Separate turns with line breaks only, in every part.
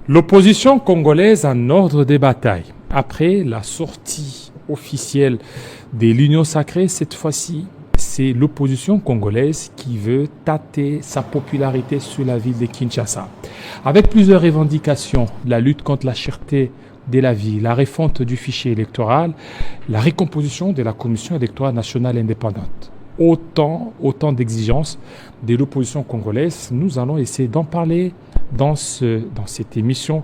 L'opposition congolaise en ordre de bataille. Après la sortie officielle de l'Union sacrée, cette fois-ci, c'est l'opposition congolaise qui veut tâter sa popularité sur la ville de Kinshasa. Avec plusieurs revendications, la lutte contre la cherté de la vie, la refonte du fichier électoral, la recomposition de la Commission électorale nationale indépendante. Autant d'exigences de l'opposition congolaise. Nous allons essayer d'en parler dans cette émission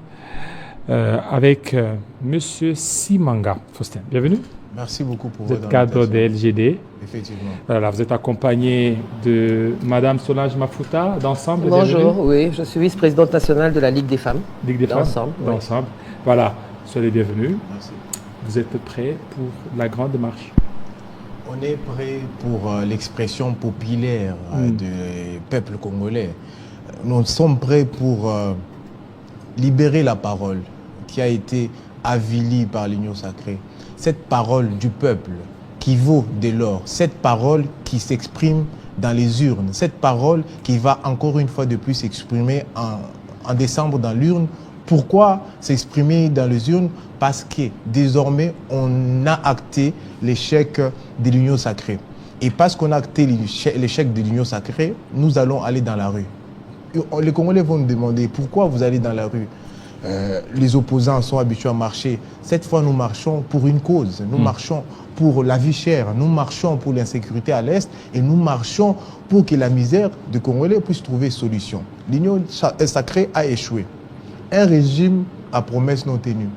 avec M. Simanga Faustin. Bienvenue.
Merci beaucoup pour
vous êtes cadre de LGD.
Effectivement.
Voilà, vous êtes accompagné de Mme Solange Mafuta d'Ensemble.
Bonjour, oui, je suis vice-présidente nationale de la Ligue des femmes.
Ligue des femmes d'Ensemble. Oui. Voilà, soyez les bienvenus.
Merci. Vous
êtes prêts pour la grande marche?
On est prêt pour l'expression populaire du peuple congolais. Nous sommes prêts pour libérer la parole qui a été avilie par l'Union sacrée. Cette parole du peuple qui vaut de l'or, cette parole qui s'exprime dans les urnes, cette parole qui va encore une fois de plus s'exprimer en décembre dans l'urne. Pourquoi s'exprimer dans les urnes? Parce que désormais, on a acté l'échec de l'Union sacrée. Et parce qu'on a acté l'échec de l'Union sacrée, nous allons aller dans la rue. Les Congolais vont nous demander pourquoi vous allez dans la rue. Les opposants sont habitués à marcher. Cette fois, nous marchons pour une cause. Nous marchons pour la vie chère. Nous marchons pour l'insécurité à l'Est. Et nous marchons pour que la misère des Congolais puisse trouver solution. L'Union sacrée a échoué. Un régime à promesses non tenues.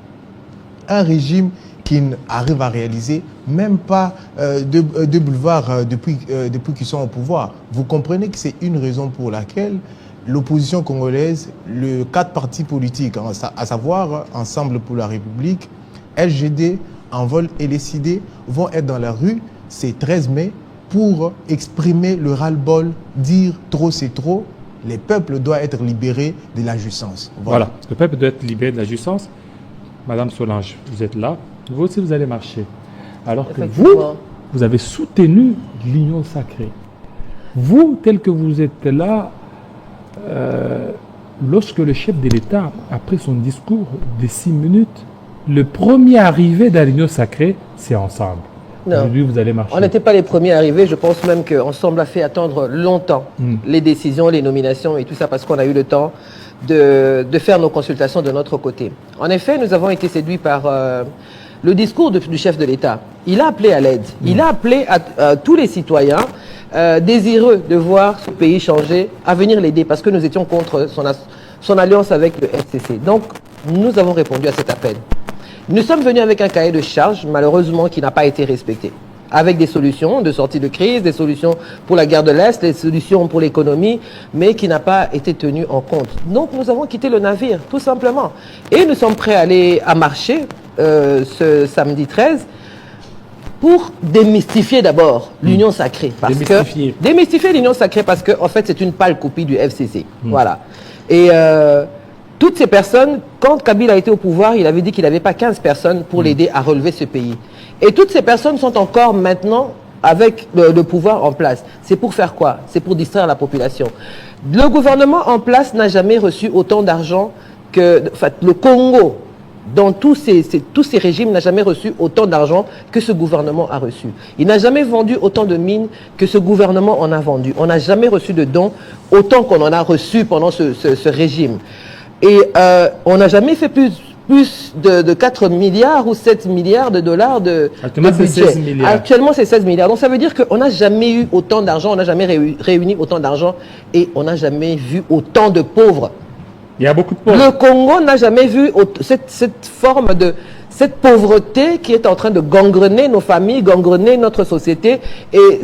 Un régime qui arrive à réaliser même pas de boulevard depuis qu'ils sont au pouvoir. Vous comprenez que c'est une raison pour laquelle l'opposition congolaise, les 4 partis politiques, à savoir Ensemble pour la République, LGD, Envol et les CID, vont être dans la rue ce 13 mai pour exprimer le ras-le-bol, dire trop c'est trop. Les peuples doivent être libérés de la jouissance.
Voilà, le peuple doit être libéré de la jouissance. Madame Solange, vous êtes là. Vous aussi, vous allez marcher. Alors que vous avez soutenu l'Union sacrée. Vous, tel que vous êtes là, lorsque le chef de l'État, après son discours de 6 minutes, le premier arrivé dans l'Union sacrée, c'est Ensemble.
Non.
Aujourd'hui, vous allez marcher.
On n'était pas les premiers arrivés. Je pense même qu'Ensemble a fait attendre longtemps les décisions, les nominations et tout ça parce qu'on a eu le temps de faire nos consultations de notre côté. En effet, nous avons été séduits par le discours du chef de l'État. Il a appelé à l'aide. Il a appelé à tous les citoyens désireux de voir ce pays changer à venir l'aider parce que nous étions contre son alliance avec le FCC. Donc, nous avons répondu à cet appel. Nous sommes venus avec un cahier de charges, malheureusement, qui n'a pas été respecté. Avec des solutions de sortie de crise, des solutions pour la guerre de l'Est, des solutions pour l'économie, mais qui n'a pas été tenu en compte. Donc, nous avons quitté le navire, tout simplement. Et nous sommes prêts à aller à marcher ce samedi 13 pour démystifier d'abord l'Union sacrée. Démystifier l'Union sacrée parce que, en fait, c'est une pâle copie du FCC. Voilà. Et toutes ces personnes, quand Kabila a été au pouvoir, il avait dit qu'il n'avait pas 15 personnes pour l'aider à relever ce pays. Et toutes ces personnes sont encore maintenant avec le pouvoir en place. C'est pour faire quoi? C'est pour distraire la population. Le gouvernement en place n'a jamais reçu autant d'argent que... En fait, le Congo, dans tous ces régimes, n'a jamais reçu autant d'argent que ce gouvernement a reçu. Il n'a jamais vendu autant de mines que ce gouvernement en a vendu. On n'a jamais reçu de dons autant qu'on en a reçu pendant ce régime. Et on n'a jamais fait plus de 4 milliards ou 7 milliards de dollars de budget.
16 milliards.
Actuellement, c'est 16 milliards. Donc, ça veut dire qu'on n'a jamais eu autant d'argent, on n'a jamais réuni autant d'argent et on n'a jamais vu autant de pauvres.
Il y a beaucoup de pauvres.
Le Congo n'a jamais vu cette forme de... cette pauvreté qui est en train de gangrener nos familles, gangrener notre société. Et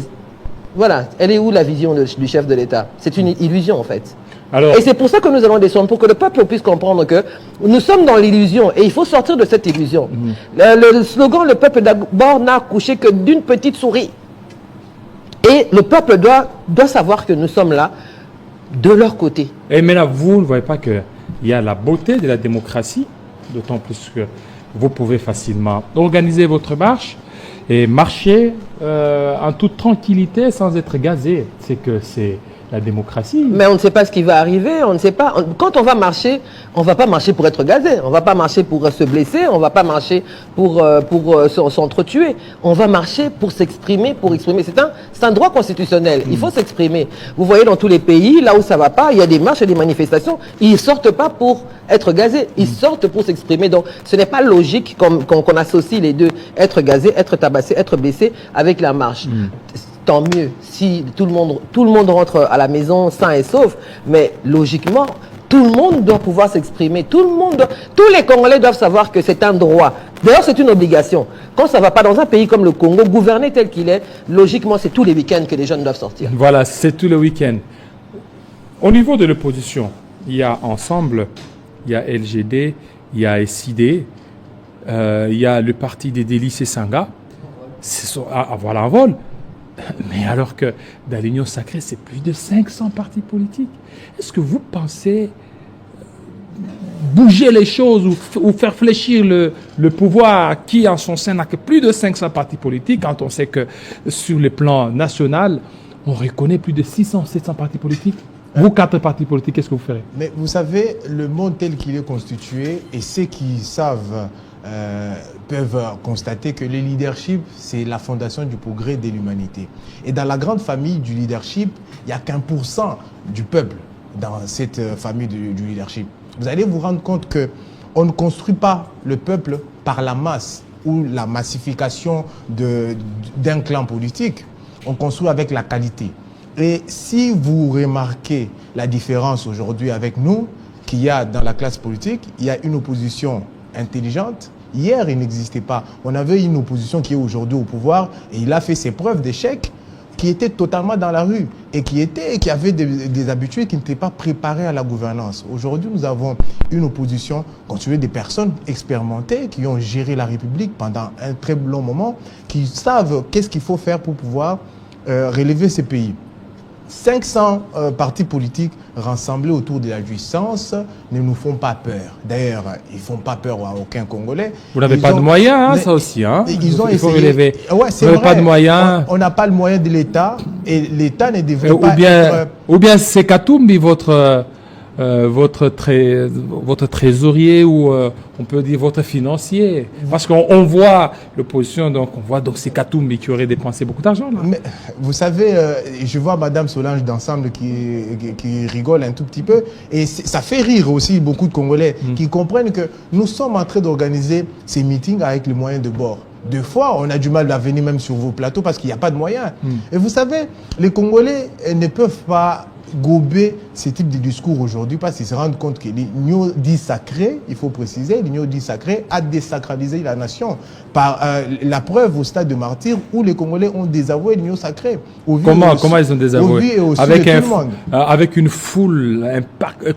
voilà, elle est où la vision du chef de l'État? C'est une illusion, en fait. Et c'est pour ça que nous allons descendre, pour que le peuple puisse comprendre que nous sommes dans l'illusion et il faut sortir de cette illusion. Le slogan « Le peuple d'abord n'a accouché que d'une petite souris ». Et le peuple doit savoir que nous sommes là, de leur côté.
Et mais là, vous ne voyez pas qu'il y a la beauté de la démocratie, d'autant plus que vous pouvez facilement organiser votre marche et marcher en toute tranquillité sans être gazé. C'est que la démocratie.
Mais on ne sait pas ce qui va arriver, on ne sait pas. Quand on va marcher, on ne va pas marcher pour être gazé, on ne va pas marcher pour se blesser, on ne va pas marcher pour s'entretuer. On va marcher pour s'exprimer, pour exprimer. C'est un droit constitutionnel, il faut s'exprimer. Vous voyez dans tous les pays, là où ça ne va pas, il y a des marches et des manifestations, ils ne sortent pas pour être gazés, ils sortent pour s'exprimer. Donc ce n'est pas logique qu'on associe les deux, être gazé, être tabassé, être blessé avec la marche. Tant mieux si tout le monde rentre à la maison sain et sauf, mais logiquement, tout le monde doit pouvoir s'exprimer. Tous les Congolais doivent savoir que c'est un droit. D'ailleurs, c'est une obligation. Quand ça ne va pas dans un pays comme le Congo, gouverner tel qu'il est, logiquement, c'est tous les week-ends que les jeunes doivent sortir.
Voilà, c'est tous les week-ends. Au niveau de l'opposition, il y a Ensemble, il y a LGD, il y a SID, il y a le parti des délices et Sanga. Voilà un vol. Mais alors que dans l'Union sacrée, c'est plus de 500 partis politiques. Est-ce que vous pensez bouger les choses ou faire fléchir le pouvoir qui, en son sein, n'a que plus de 500 partis politiques, quand on sait que sur le plan national, on reconnaît plus de 600-700 partis politiques? Vous, 4 partis politiques, qu'est-ce que vous ferez?
Mais vous savez, le monde tel qu'il est constitué, et ceux qui savent peuvent constater que le leadership, c'est la fondation du progrès de l'humanité. Et dans la grande famille du leadership, il n'y a qu'1% du peuple dans cette famille du leadership. Vous allez vous rendre compte qu'on ne construit pas le peuple par la masse ou la massification d'un clan politique. On construit avec la qualité. Et si vous remarquez la différence aujourd'hui avec nous, qu'il y a dans la classe politique, il y a une opposition intelligente. Hier, il n'existait pas. On avait une opposition qui est aujourd'hui au pouvoir et il a fait ses preuves d'échec qui étaient totalement dans la rue et qui avait des habitués qui n'étaient pas préparés à la gouvernance. Aujourd'hui, nous avons une opposition constituée des personnes expérimentées qui ont géré la République pendant un très long moment, qui savent qu'est-ce qu'il faut faire pour pouvoir relever ces pays. 500 partis politiques rassemblés autour de la jouissance ne nous font pas peur. D'ailleurs, ils ne font pas peur à aucun Congolais.
Vous n'avez pas de moyens, ça aussi. Hein.
Ils ont
il faut
essayé.
relever.
Ouais,
vous n'avez pas de moyens.
On n'a pas le moyen de l'État et l'État ne devrait pas être...
Ou bien c'est Katumbi, votre trésorier ou on peut dire votre financier. Parce qu'on voit l'opposition, donc c'est Katumbi qui aurait dépensé beaucoup d'argent.
Mais vous savez, je vois Madame Solange d'Ensemble qui rigole un tout petit peu et ça fait rire aussi beaucoup de Congolais qui comprennent que nous sommes en train d'organiser ces meetings avec les moyens de bord. Deux fois, on a du mal à venir même sur vos plateaux parce qu'il n'y a pas de moyens. Et vous savez, les Congolais ne peuvent pas gober ce type de discours aujourd'hui parce qu'ils se rendent compte que l'union dit sacrée, il faut préciser, l'union dit sacrée a désacralisé la nation par la preuve au stade de Martyrs où les Congolais ont désavoué l'union sacrée.
Comment ils ont désavoué?
Avec
une foule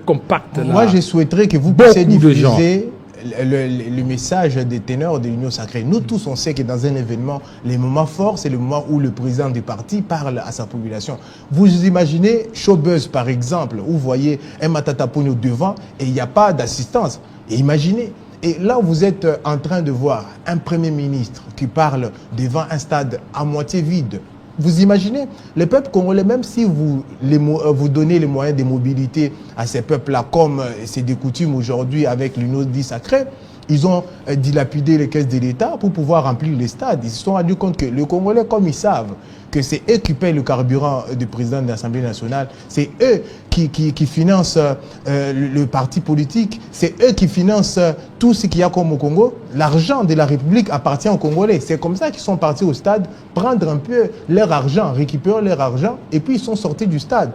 compacte.
Moi, je souhaiterais que vous puissiez diffuser le message des ténors de l'union sacrée. Nous tous, on sait que dans un événement, les moments forts, c'est le moment où le président du parti parle à sa population. Vous imaginez Showbuzz, par exemple, où vous voyez un Matata Pogno devant et il n'y a pas d'assistance. Et imaginez. Et là, vous êtes en train de voir un premier ministre qui parle devant un stade à moitié vide. Vous imaginez, les peuples congolais, même si vous donnez les moyens de mobilité à ces peuples-là, comme c'est des coutumes aujourd'hui avec l'union dit sacrée, ils ont dilapidé les caisses de l'État pour pouvoir remplir les stades. Ils se sont rendus compte que les Congolais, comme ils savent que c'est eux qui payent le carburant du président de l'Assemblée nationale, c'est eux qui financent le parti politique, c'est eux qui financent tout ce qu'il y a comme au Congo. L'argent de la République appartient aux Congolais. C'est comme ça qu'ils sont partis au stade, prendre un peu leur argent, récupérer leur argent, et puis ils sont sortis du stade.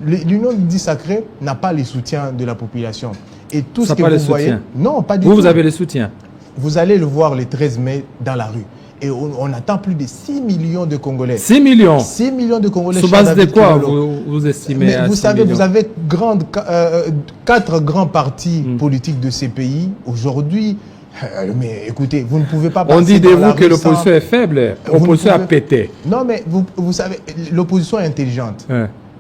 L'union dit sacrée n'a pas le soutien de la population. Et tout
ça
ce que vous voyez... Non, pas du tout.
Vous avez le soutien.
Vous allez le voir le 13 mai dans la rue. Et on attend plus de 6 millions de Congolais.
6 millions
6 millions de Congolais.
Sur base de quoi vous estimez?
Mais vous savez, vous avez 4 grands partis politiques de ces pays. Aujourd'hui, mais écoutez, vous ne pouvez pas...
On dit de vous que l'opposition est faible. L'opposition a pété.
Non, mais vous savez, l'opposition est intelligente.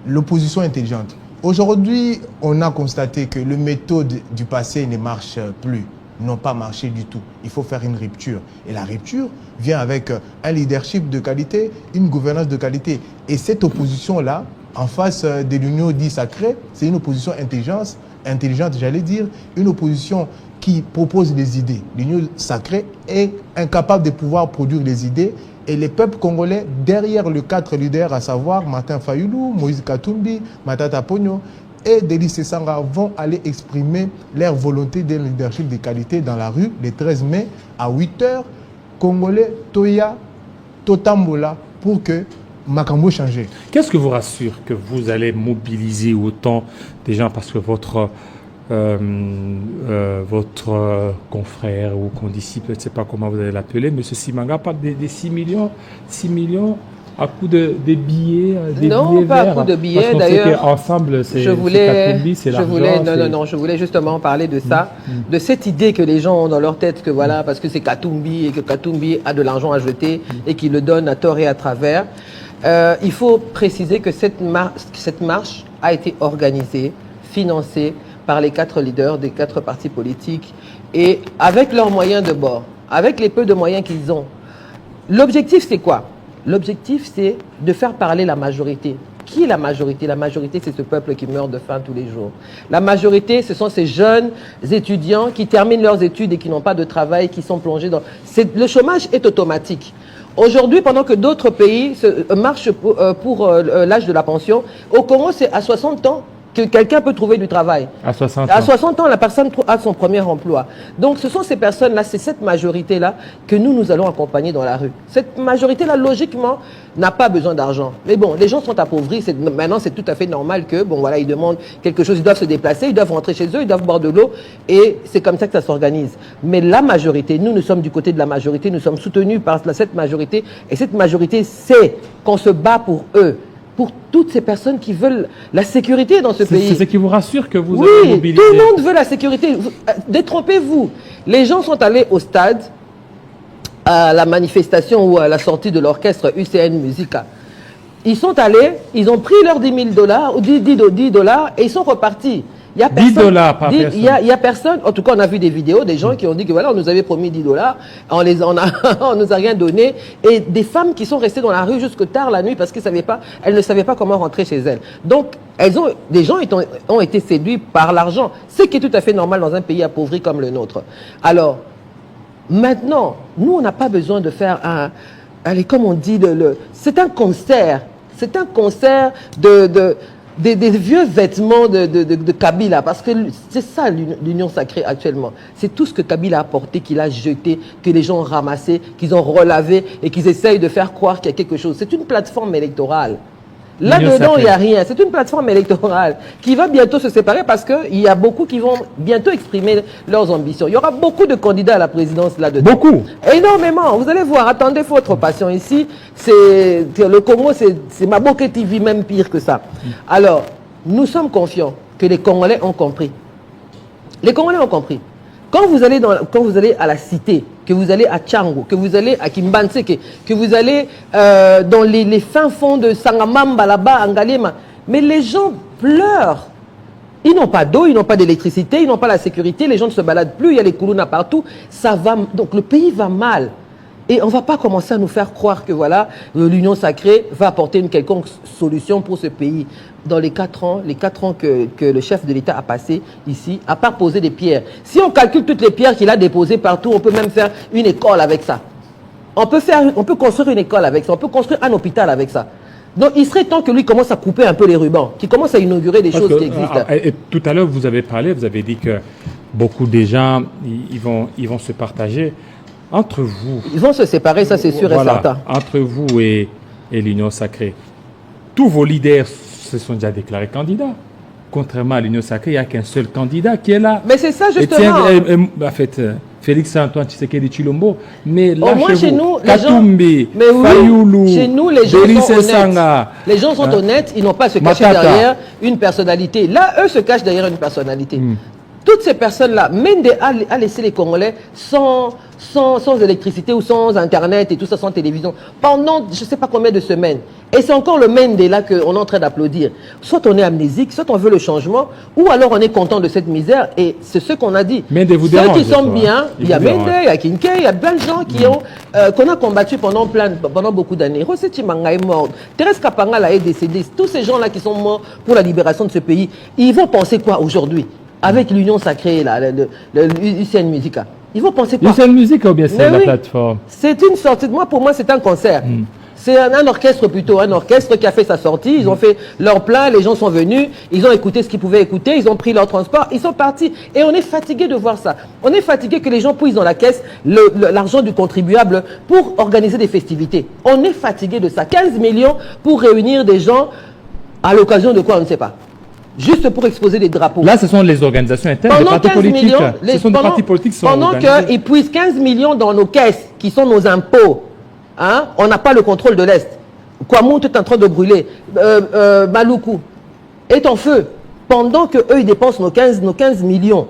L'opposition est intelligente. Aujourd'hui, on a constaté que les méthodes du passé ne marchent plus, n'ont pas marché du tout. Il faut faire une rupture. Et la rupture vient avec un leadership de qualité, une gouvernance de qualité. Et cette opposition-là en face de l'Union dite sacrée, c'est une opposition intelligente, j'allais dire, une opposition qui propose des idées. L'Union sacrée est incapable de pouvoir produire des idées et les peuples congolais, derrière les 4 leaders, à savoir Martin Fayulu, Moïse Katumbi, Matata Ponyo et Denis Sesanga, vont aller exprimer leur volonté d'un leadership de qualité dans la rue le 13 mai à 8h. Congolais, Toya, Totambola, pour que Makambo change.
Qu'est-ce que vous rassure que vous allez mobiliser autant des gens parce que votre confrère ou condisciple, je ne sais pas comment vous allez l'appeler, M. Simanga parle des 6 millions à coup de billets,
non,
billets
pas
verts,
à coup de billets.
parce qu'on
D'ailleurs,
sait qu'ensemble, c'est
Katumbi,
c'est l'argent.
Non, je voulais justement parler de ça, de cette idée que les gens ont dans leur tête que voilà, parce que c'est Katumbi et que Katumbi a de l'argent à jeter et qu'il le donne à tort et à travers. Il faut préciser que cette marche a été organisée, financée par les 4 leaders des 4 partis politiques et avec leurs moyens de bord, avec les peu de moyens qu'ils ont. L'objectif, c'est quoi? L'objectif, c'est de faire parler la majorité. Qui est la majorité? La majorité, c'est ce peuple qui meurt de faim tous les jours. La majorité, ce sont ces jeunes étudiants qui terminent leurs études et qui n'ont pas de travail, qui sont plongés dans... Le chômage est automatique. Aujourd'hui, pendant que d'autres pays marchent pour l'âge de la pension, au Congo, c'est à 60 ans que quelqu'un peut trouver du travail.
À 60 ans.
À 60 ans, la personne a son premier emploi. Donc, ce sont ces personnes-là, c'est cette majorité-là que nous allons accompagner dans la rue. Cette majorité-là, logiquement, n'a pas besoin d'argent. Mais bon, les gens sont appauvris. Maintenant, c'est tout à fait normal que, bon, voilà, ils demandent quelque chose, ils doivent se déplacer, ils doivent rentrer chez eux, ils doivent boire de l'eau. Et c'est comme ça que ça s'organise. Mais la majorité, nous sommes du côté de la majorité, nous sommes soutenus par cette majorité. Et cette majorité sait qu'on se bat pour eux. Pour toutes ces personnes qui veulent la sécurité dans ce pays.
C'est ce qui vous rassure que vous
oui,
avez mobilisé.
Tout le monde veut la sécurité. Détrompez-vous. Les gens sont allés au stade à la manifestation ou à la sortie de l'orchestre UCN Musica. Ils sont allés, ils ont pris leurs $10,000 ou $10 et ils sont repartis. Il y a personne,
$10 par personne.
Il y a personne. En tout cas, on a vu des vidéos des gens qui ont dit que voilà, on nous avait promis $10, on nous a rien donné. Et des femmes qui sont restées dans la rue jusque tard la nuit parce qu'elles ne savaient pas comment rentrer chez elles. Donc, des gens ont été séduits par l'argent, ce qui est tout à fait normal dans un pays appauvri comme le nôtre. Alors, maintenant, nous, on n'a pas besoin de faire allez, comme on dit, c'est un concert. C'est un concert des vieux vêtements de Kabila, parce que c'est ça l'Union sacrée actuellement. C'est tout ce que Kabila a apporté, qu'il a jeté, que les gens ont ramassé, qu'ils ont relavé et qu'ils essayent de faire croire qu'il y a quelque chose. C'est une plateforme électorale. Là-dedans, il n'y a rien. C'est une plateforme électorale qui va bientôt se séparer parce qu'il y a beaucoup qui vont bientôt exprimer leurs ambitions. Il y aura beaucoup de candidats à la présidence là-dedans.
Beaucoup.
Énormément. Vous allez voir. Attendez, il faut être patient ici. Le Congo, c'est Maboke TV, même pire que ça. Alors, nous sommes confiants que les Congolais ont compris. Les Congolais ont compris. Quand vous allez à la cité, que vous allez à Tchango, que vous allez à Kimbanseke, que vous allez dans les fins fonds de Sangamamba, là-bas, en Galema, mais les gens pleurent. Ils n'ont pas d'eau, ils n'ont pas d'électricité, ils n'ont pas la sécurité, les gens ne se baladent plus, il y a les koulouna partout. Ça va, donc le pays va mal. Et on ne va pas commencer à nous faire croire que voilà, l'Union sacrée va apporter une quelconque solution pour ce pays. Dans les 4 ans que le chef de l'État a passé ici, à part poser des pierres. Si on calcule toutes les pierres qu'il a déposées partout, on peut même faire une école avec ça. On peut construire une école avec ça, on peut construire un hôpital avec ça. Donc il serait temps que lui commence à couper un peu les rubans, qu'il commence à inaugurer des choses qui existent.
Et tout à l'heure, vous avez dit que beaucoup de gens, ils vont se partager. Entre vous...
Ils vont se séparer, ça c'est sûr et certain.
Entre vous et l'Union sacrée, tous vos leaders se sont déjà déclarés candidats. Contrairement à l'Union sacrée, il n'y a qu'un seul candidat qui est là.
Mais c'est ça justement.
En fait, Félix-Antoine Tshisekedi Tshilombo, mais là
au moins chez nous,
Katumbi, Fayulu,
chez nous, les gens
Denis
sont honnêtes.
Sesanga,
les gens sont honnêtes, ils n'ont pas à se cacher derrière une personnalité. Là, eux se cachent derrière une personnalité. Toutes ces personnes-là, Mende a laissé les Congolais sans électricité ou sans Internet et tout ça, sans télévision, pendant je ne sais pas combien de semaines. Et c'est encore le Mende là qu'on est en train d'applaudir. Soit on est amnésique, soit on veut le changement, ou alors on est content de cette misère. Et c'est ce qu'on a dit.
Mende vous
Ceux
dérange,
qui sont bien, il y a Mende, il y a Kinke, il y a plein de gens qui ont qu'on a combattu pendant beaucoup d'années. Rosé Chimanga est mort. Thérèse Kapangala est décédée. Tous ces gens-là qui sont morts pour la libération de ce pays, ils vont penser quoi aujourd'hui? Avec l'Union Sacrée, le UCN Musica. Ils vont penser quoi?
UCN Musica ou bien c'est la plateforme?
C'est une sortie. Pour moi, c'est un concert. C'est un orchestre plutôt, un orchestre qui a fait sa sortie. Ils ont fait leur plein, les gens sont venus, ils ont écouté ce qu'ils pouvaient écouter, ils ont pris leur transport, ils sont partis. Et on est fatigué de voir ça. On est fatigué que les gens puissent dans la caisse l'argent du contribuable pour organiser des festivités. On est fatigué de ça. 15 millions pour réunir des gens à l'occasion de quoi, on ne sait pas. Juste pour exposer des drapeaux.
Là, ce sont les organisations internes des partis politiques. Ce sont des partis politiques qui sont organisés.
Pendant qu'ils puissent 15 millions dans nos caisses, qui sont nos impôts, hein, on n'a pas le contrôle de l'Est. Kouamoun est en train de brûler. Maluku est en feu. Pendant qu'eux, ils dépensent nos 15 millions.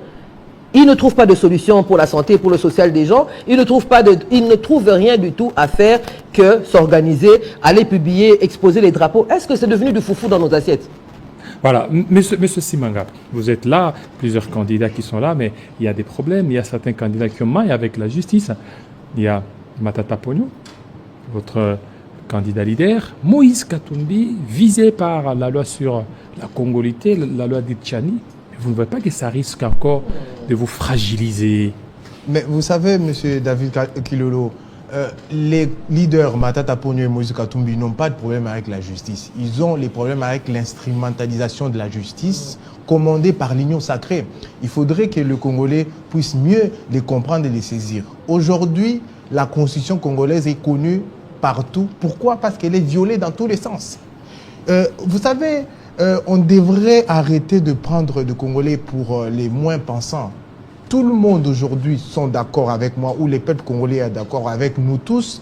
Ils ne trouvent pas de solution pour la santé, pour le social des gens. Ils ne trouvent rien du tout à faire que s'organiser, aller publier, exposer les drapeaux. Est-ce que c'est devenu du foufou dans nos assiettes?
Voilà, monsieur Simanga, vous êtes là, plusieurs candidats qui sont là, mais il y a des problèmes. Il y a certains candidats qui ont maille avec la justice. Il y a Matata Ponyo, votre candidat leader, Moïse Katumbi, visé par la loi sur la congolité, la loi d'Itchani. Vous ne voyez pas que ça risque encore de vous fragiliser?
Mais vous savez, monsieur David Kilolo, les leaders Matata Ponyo et Moïse Katumbi n'ont pas de problème avec la justice. Ils ont les problèmes avec l'instrumentalisation de la justice commandée par l'Union Sacrée. Il faudrait que le Congolais puisse mieux les comprendre et les saisir. Aujourd'hui, la constitution congolaise est connue partout. Pourquoi? Parce qu'elle est violée dans tous les sens. Vous savez, on devrait arrêter de prendre de Congolais pour les moins pensants. Tout le monde aujourd'hui sont d'accord avec moi, ou les peuples congolais sont d'accord avec nous tous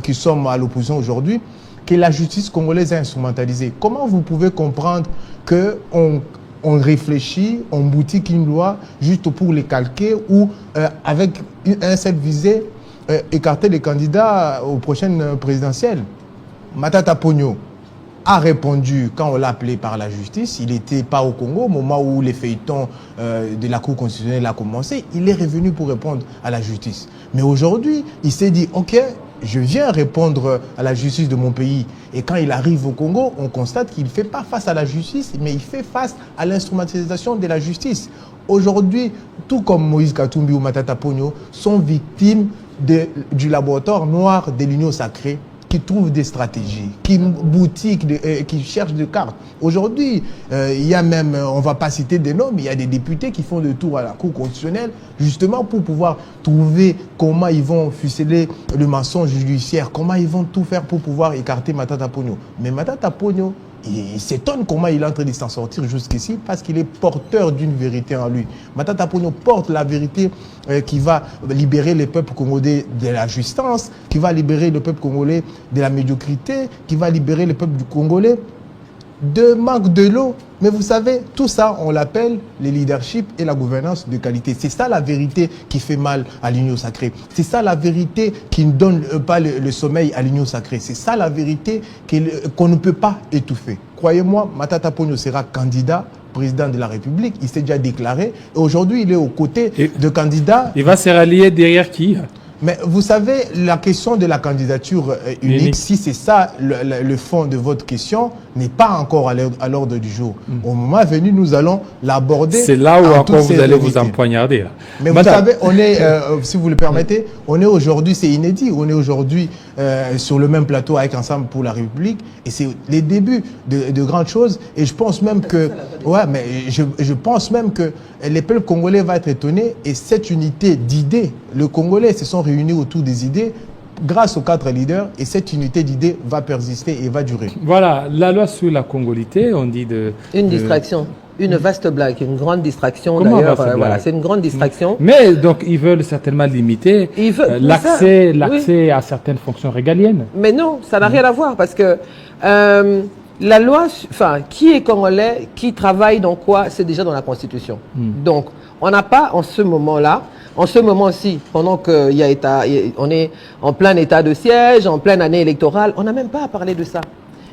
qui sommes à l'opposition aujourd'hui, que la justice congolaise est instrumentalisée. Comment vous pouvez comprendre qu'on réfléchit, on boutique une loi juste pour les calquer ou avec un seul visé, écarter les candidats aux prochaines présidentielles? Matata Ponyo a répondu quand on l'a appelé par la justice. Il n'était pas au Congo au moment où les feuilletons de la Cour constitutionnelle a commencé. Il est revenu pour répondre à la justice. Mais aujourd'hui, il s'est dit, ok, je viens répondre à la justice de mon pays. Et quand il arrive au Congo, on constate qu'il ne fait pas face à la justice, mais il fait face à l'instrumentalisation de la justice. Aujourd'hui, tout comme Moïse Katumbi ou Matata Ponyo, sont victimes du laboratoire noir de l'Union Sacrée, qui trouvent des stratégies, qui boutiquent, qui cherchent des cartes. Aujourd'hui, il y a même, on ne va pas citer des noms, mais il y a des députés qui font le tour à la Cour constitutionnelle, justement pour pouvoir trouver comment ils vont ficeler le mensonge judiciaire, comment ils vont tout faire pour pouvoir écarter Matata Ponyo. Mais Matata Ponyo, il s'étonne comment il est en train de s'en sortir jusqu'ici parce qu'il est porteur d'une vérité en lui. Matata Ponyo porte la vérité qui va libérer les peuples congolais de la jouissance, qui va libérer le peuple congolais de la médiocrité, qui va libérer le peuple du Congolais de manque de l'eau. Mais vous savez, tout ça, on l'appelle le leadership et la gouvernance de qualité. C'est ça la vérité qui fait mal à l'Union Sacrée. C'est ça la vérité qui ne donne pas le sommeil à l'Union Sacrée. C'est ça la vérité qu'on ne peut pas étouffer. Croyez-moi, Matata Ponyo sera candidat président de la République. Il s'est déjà déclaré. Et aujourd'hui, il est aux côtés de candidats.
Il va se rallier derrière qui?
Mais vous savez, la question de la candidature unique, si c'est ça le fond de votre question, n'est pas encore à l'ordre du jour. Au moment venu, nous allons l'aborder.
C'est là où encore vous allez vous empoignarder. Là.
Mais Madame, vous savez, on est, si vous le permettez, on est aujourd'hui, c'est inédit, on est aujourd'hui sur le même plateau avec Ensemble pour la République, et c'est les débuts de grandes choses. Et je pense même que, ouais, mais je pense même que les peuples congolais vont être étonnés, et cette unité d'idées, le Congolais se sont réunis autour des idées grâce aux 4 leaders, et cette unité d'idées va persister et va durer.
Voilà, la loi sur la congolité, on dit
une distraction, une vaste blague, une grande distraction d'ailleurs. Voilà, c'est une grande distraction.
Mais donc ils veulent certainement limiter l'accès à certaines fonctions régaliennes.
Mais non, ça n'a rien à voir parce que la loi, enfin, qui est congolais, qui travaille dans quoi, c'est déjà dans la Constitution. Donc, On n'a pas en ce moment-là, en ce moment-ci, pendant qu'on est en plein état de siège, en pleine année électorale, on n'a même pas à parler de ça.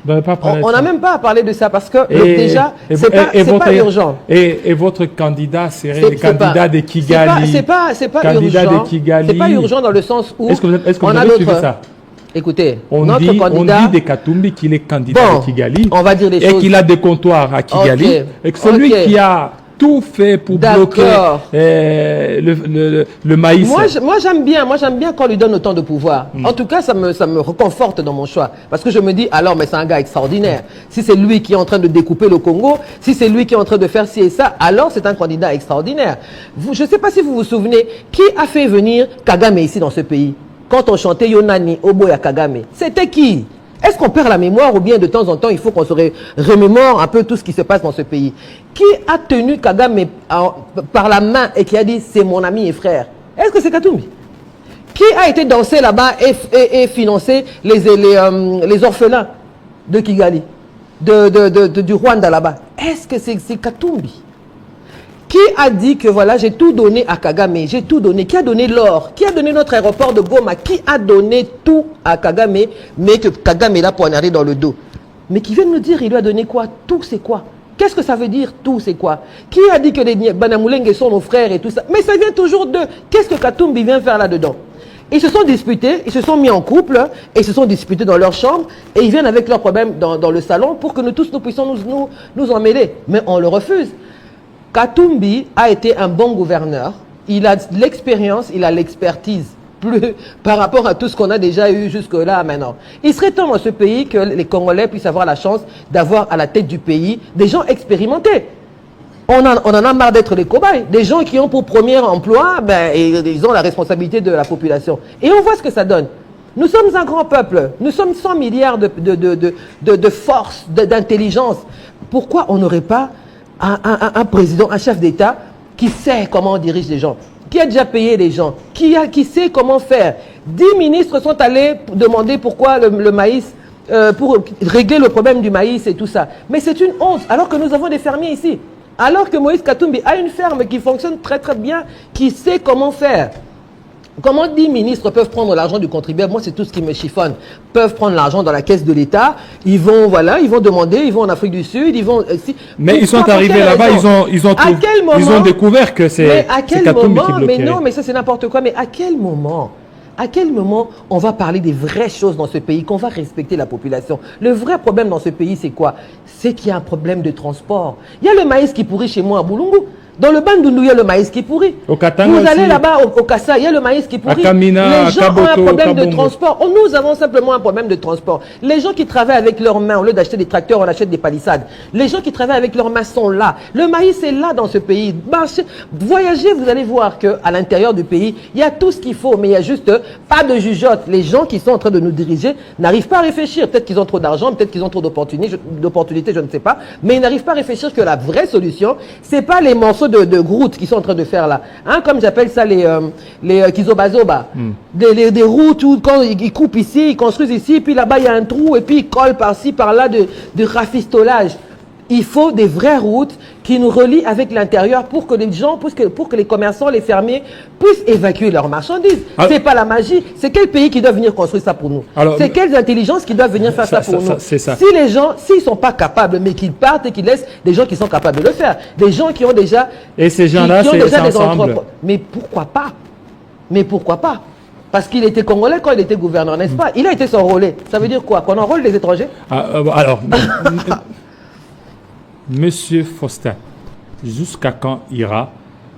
On n'a même pas à parler de ça parce que déjà, c'est pas urgent.
Et votre candidat serait le candidat de Kigali.
C'est pas urgent. C'est pas urgent dans le sens où
est-ce que vous avez suivi ça?
Écoutez,
on dit de Katumbi qu'il est candidat de Kigali,
on va dire les choses.
Et qu'il a des comptoirs à Kigali. Et que celui qui a tout fait pour bloquer le maïs.
Moi j'aime bien quand on lui donne autant de pouvoir. En tout cas, ça me reconforte dans mon choix. Parce que je me dis, alors, mais c'est un gars extraordinaire. Si c'est lui qui est en train de découper le Congo, si c'est lui qui est en train de faire ci et ça, alors c'est un candidat extraordinaire. Je ne sais pas si vous vous souvenez, qui a fait venir Kagame ici dans ce pays? Quand on chantait Yonani, Oboya Kagame, c'était qui? Est-ce qu'on perd la mémoire ou bien de temps en temps, il faut qu'on se remémore un peu tout ce qui se passe dans ce pays? Qui a tenu Kagame par la main et qui a dit c'est mon ami et frère? Est-ce que c'est Katumbi? Qui a été dansé là-bas et financé les orphelins de Kigali, du Rwanda là-bas? Est-ce que c'est Katumbi? Qui a dit que voilà, j'ai tout donné à Kagame, j'ai tout donné? Qui a donné l'or? Qui a donné notre aéroport de Goma? Qui a donné tout à Kagame, mais que Kagame l'a poignardé dans le dos? Mais qui vient de nous dire, il lui a donné quoi? Tout, c'est quoi? Qu'est-ce que ça veut dire, tout, c'est quoi? Qui a dit que les Banyamulenge sont nos frères et tout ça? Mais ça vient toujours d'eux. Qu'est-ce que Katumbi vient faire là-dedans? Ils se sont disputés, ils se sont mis en couple, et ils se sont disputés dans leur chambre, et ils viennent avec leurs problèmes dans le salon pour que nous tous, nous puissions nous en mêler. Mais on le refuse. Katumbi a été un bon gouverneur, il a l'expérience, il a l'expertise par rapport à tout ce qu'on a déjà eu jusque-là maintenant. Il serait temps dans ce pays que les Congolais puissent avoir la chance d'avoir à la tête du pays des gens expérimentés. On en a marre d'être les cobayes, des gens qui ont pour premier emploi, ils ont la responsabilité de la population. Et on voit ce que ça donne. Nous sommes un grand peuple, nous sommes 100 milliards de force, d'intelligence. Pourquoi on n'aurait pas un président, un chef d'État qui sait comment on dirige les gens, qui a déjà payé les gens, qui sait comment faire? 10 ministres sont allés demander pourquoi le maïs, pour régler le problème du maïs et tout ça. Mais c'est une honte, alors que nous avons des fermiers ici. Alors que Moïse Katumbi a une ferme qui fonctionne très très bien, qui sait comment faire. Comment 10 ministres peuvent prendre l'argent du contribuable? Moi, c'est tout ce qui me chiffonne. Peuvent prendre l'argent dans la caisse de l'État. Ils vont demander, ils vont en Afrique du Sud, ils vont...
Mais ils sont arrivés là-bas, ils ont découvert que c'est Katumbi qui bloquait.
Mais non, mais ça c'est n'importe quoi. Mais à quel moment on va parler des vraies choses dans ce pays, qu'on va respecter la population? Le vrai problème dans ce pays, c'est quoi? C'est qu'il y a un problème de transport. Il y a le maïs qui pourrit chez moi à Boulungu. Dans le Bandundu, il y a le maïs qui pourrit.
Au Katanga
vous allez là-bas au Kassa, il y a le maïs qui pourrit.
À Kamina,
les gens
Kaboto,
ont un problème
Kabongo.
de transport. Nous avons simplement un problème de transport. Les gens qui travaillent avec leurs mains, au lieu d'acheter des tracteurs, on achète des palissades. Les gens qui travaillent avec leurs mains sont là. Le maïs est là dans ce pays. Voyagez, vous allez voir qu'à l'intérieur du pays, il y a tout ce qu'il faut, mais il y a juste pas de jugeote. Les gens qui sont en train de nous diriger n'arrivent pas à réfléchir. Peut-être qu'ils ont trop d'argent, peut-être qu'ils ont trop d'opportunités, je ne sais pas. Mais ils n'arrivent pas à réfléchir que la vraie solution, c'est pas les morceaux de route qui sont en train de faire là. Hein, comme j'appelle ça les kizobazoba. Des routes où quand ils coupent ici, ils construisent ici, puis là-bas il y a un trou et puis ils collent par-ci, par-là de rafistolage. Il faut des vraies routes qui nous relient avec l'intérieur pour que les gens, pour que les commerçants, les fermiers puissent évacuer leurs marchandises. C'est pas la magie. C'est quel pays qui doit venir construire ça pour nous? C'est quelles intelligences qui doivent venir faire ça pour nous? Si les gens, s'ils sont pas capables, mais qu'ils partent et qu'ils laissent des gens qui sont capables de le faire, des gens qui ont déjà...
Et ces gens-là, c'est ensemble.
Mais pourquoi pas? Mais pourquoi pas? Parce qu'il était congolais quand il était gouverneur, n'est-ce pas? Il a été s'enrôler. Ça veut dire quoi? Qu'on enrôle les étrangers?
Alors... Monsieur Faustin, jusqu'à quand ira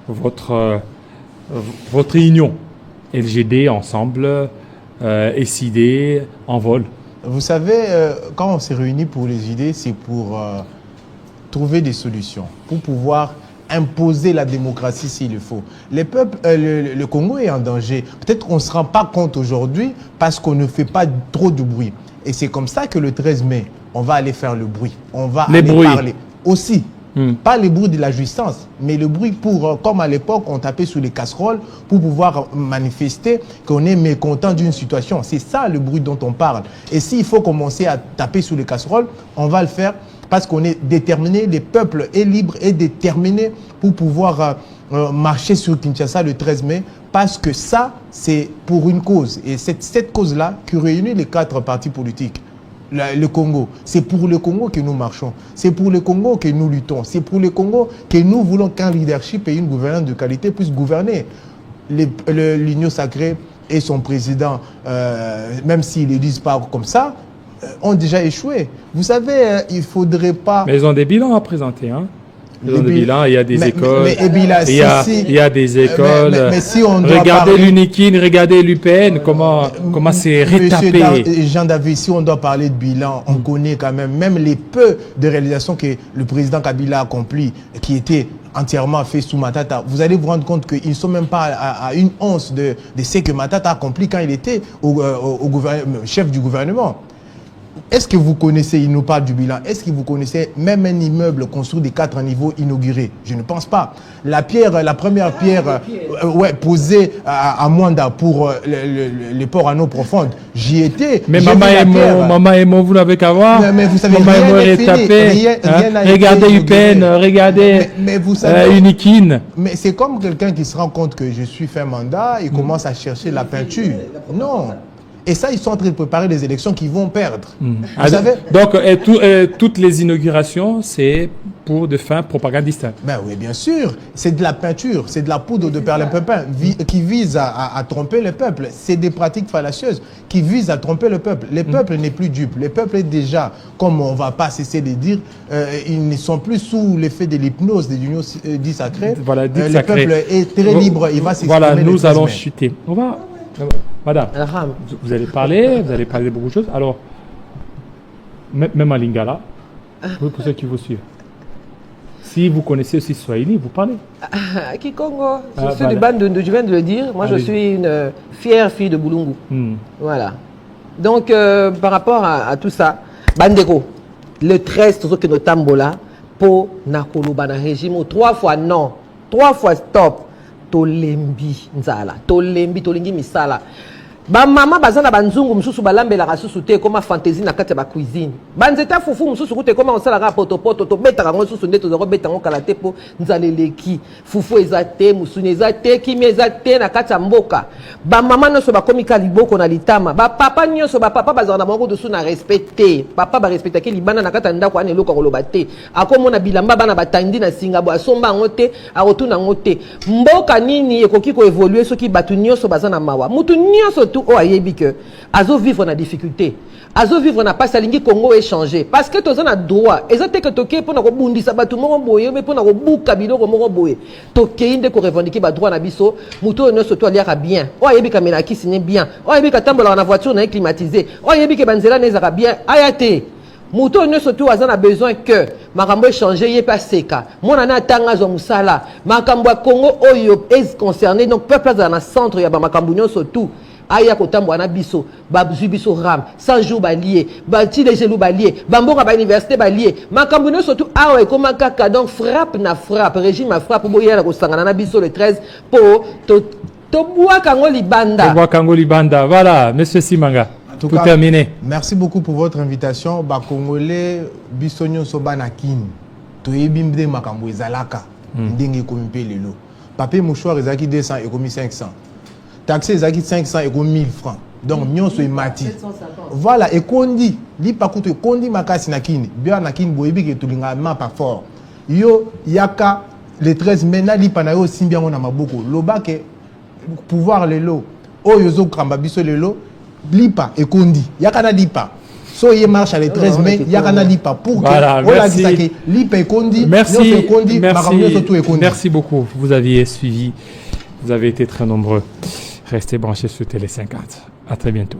votre union LGD ensemble, SID en vol?
Vous savez, quand on s'est réunis pour les idées, c'est pour trouver des solutions, pour pouvoir imposer la démocratie s'il le faut. Les peuples, le Congo est en danger. Peut-être qu'on ne se rend pas compte aujourd'hui parce qu'on ne fait pas trop de bruit. Et c'est comme ça que le 13 mai, on va aller faire le bruit. On va aller parler. Aussi, Pas le bruit de la jouissance, mais le bruit pour, comme à l'époque, on tapait sur les casseroles pour pouvoir manifester qu'on est mécontent d'une situation. C'est ça le bruit dont on parle. Et s'il faut commencer à taper sur les casseroles, on va le faire parce qu'on est déterminé, le peuple est libre et déterminé pour pouvoir marcher sur Kinshasa le 13 mai, parce que ça, c'est pour une cause. Et cette cause-là qui réunit les 4 partis politiques. Le Congo. C'est pour le Congo que nous marchons. C'est pour le Congo que nous luttons. C'est pour le Congo que nous voulons qu'un leadership et une gouvernance de qualité puissent gouverner. L'Union sacrée et son président, même s'ils ne le disent pas comme ça, ont déjà échoué. Vous savez, il ne faudrait pas...
Mais ils ont des bilans à présenter, hein. Ils ont des bilans, il y a des écoles, il y a des écoles.
Mais si on doit
regardez l'UNIKIN, regardez l'UPN, comment c'est retapé.
Jean-David, si on doit parler de bilan, on connaît quand même les peu de réalisations que le président Kabila a accompli, qui étaient entièrement fait sous Matata. Vous allez vous rendre compte qu'ils ne sont même pas à une once de ce que Matata a accompli quand il était chef du gouvernement. Est-ce que vous connaissez, il nous parle du bilan, est-ce que vous connaissez même un immeuble construit de 4 niveaux inauguré? Je ne pense pas. La première pierre posée à Mwanda pour les ports à eau profonde, j'y étais.
Mais Maman Emo, vous l'avez qu'à voir.
Mais vous savez,
Maman Emo est tapé. Regardez UPN, regardez UNIKIN.
Mais c'est comme quelqu'un qui se rend compte que je suis fait un mandat et commence à chercher la peinture. Non. Et ça, ils sont en train de préparer les élections qu'ils vont perdre. Vous savez?
Donc, toutes les inaugurations, c'est pour des fins propagandistes.
Ben oui, bien sûr. C'est de la peinture, c'est de la poudre de perlimpinpin qui vise à tromper le peuple. C'est des pratiques fallacieuses qui visent à tromper le peuple. Le peuple n'est plus dupe. Le peuple est déjà, comme on ne va pas cesser de dire, ils ne sont plus sous l'effet de l'hypnose de l'union dit sacrée.
Voilà, dit
le
sacré.
Peuple est très libre, il va s'exprimer.
Voilà, nous allons chuter. On va... Madame, vous allez parler de beaucoup de choses. Alors, même à Lingala, pour ceux qui vous suivent, si vous connaissez aussi Swahili, vous parlez.
Kikongo, je suis du band je viens de le dire. Moi, je suis une fière fille de Boulungu. Voilà. Donc, par rapport à tout ça, Bandeko, le 13, tout ce que nous tambola, pour Nakoloba, régime, 3 fois non, 3 fois stop. Tolembi nzala tolembi tolingi misala ba mama bazana banzungu mususu balambela kasusu te koma fantaisie na kati ba cuisine banzeta fufu mususu kute koma osala ka poto to beta kango susu ndeto zo beta ngo kala te po nzaleleki fufu ezate musuni ezate kimi ezate na kati mboka ba mama noso ba komika liboko na litama ba papa nyoso ba papa bazana mongo dusu na respecter papa ba respecter ke libana na kati ndako ane loko koloba te akomona bilamba bana batandi na singa bo asomba ngote arotuna ngote mboka nini ekoki ko évoluer soki batu nyoso bazana mawa mutu nyoso tout o ayebi que azo vivre na difficulté azo vivre na pas salingi Congo échanger parce que toza na droit ezate que toke pona ko bundisa batu moko boye mais pona ko buka biloko moko boye toke inde ko revendiquer ba droit na biso muto nyoso to aliaka bien o ayebi ka mena ki signé bien o ayebi ka tambola na voiture na climatisée o ayebi ke banzela nezaka bien ayate muto nyoso to azana besoin que makambo échanger yé pas seka mona na tanga zo musala makambo ya Congo oyo est concerné donc peuple za na centre ya ba makambo nyoso tout aya kotambo na biso ba biso ram 100 jours balié ba ti les gelou balié bamboka ba université balié makambo no surtout awa ekoma kaka donc frappe na frappe régime a frappe boya na kosangana na biso le 13 pour to boa kango libanda
voilà monsieur Simanga tout terminé.
Merci beaucoup pour votre invitation. Ba Congolais bisonyo sobanakin to yebimbe makambo ezalaka ndenge kompe lelo papier mouchoir ezaki 200 et komi 500 taxé ezaki 500 et 1000 francs. Donc, nyonso mati. Voilà, et kondi, li pakuto kondi makasi nakini. Bien nakini boyebi ke tulinga ma pas fort. Yo yaka le 13 mena li panayo simbia na maboko. Loba ke pouvoir lelo. O yozo kramba biso lelo lipa et kondi. Yaka na lipa. So ye marche à le 13 mai, yaka na lipa pour
voilà,
que on a dit ça que lipa et kondi,
merci,
kondi,
merci beaucoup. Vous aviez suivi. Vous avez été très nombreux. Restez branchés sur Télé 50. À très bientôt.